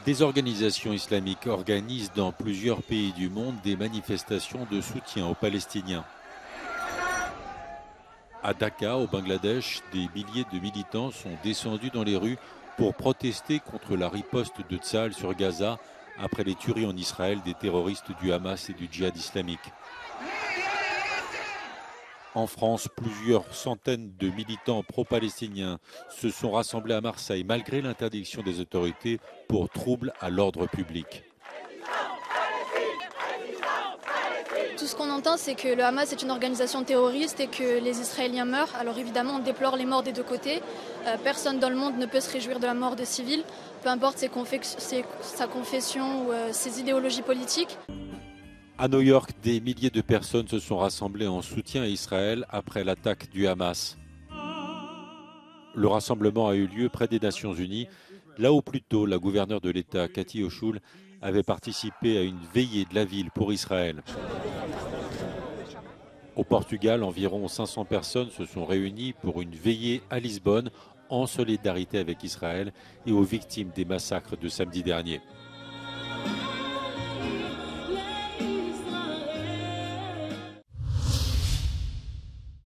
Des organisations islamiques organisent dans plusieurs pays du monde des manifestations de soutien aux Palestiniens. À Dhaka, au Bangladesh, des milliers de militants sont descendus dans les rues pour protester contre la riposte de Tsahal sur Gaza après les tueries en Israël des terroristes du Hamas et du djihad islamique. En France, plusieurs centaines de militants pro-palestiniens se sont rassemblés à Marseille malgré l'interdiction des autorités pour troubles à l'ordre public. Tout ce qu'on entend, c'est que le Hamas est une organisation terroriste et que les Israéliens meurent. Alors évidemment, on déplore les morts des deux côtés. Personne dans le monde ne peut se réjouir de la mort de civils, peu importe sa confession ou ses idéologies politiques. À New York, des milliers de personnes se sont rassemblées en soutien à Israël après l'attaque du Hamas. Le rassemblement a eu lieu près des Nations Unies, là où plus tôt la gouverneure de l'État, Cathy Hochul, avait participé à une veillée de la ville pour Israël. Au Portugal, environ 500 personnes se sont réunies pour une veillée à Lisbonne en solidarité avec Israël et aux victimes des massacres de samedi dernier.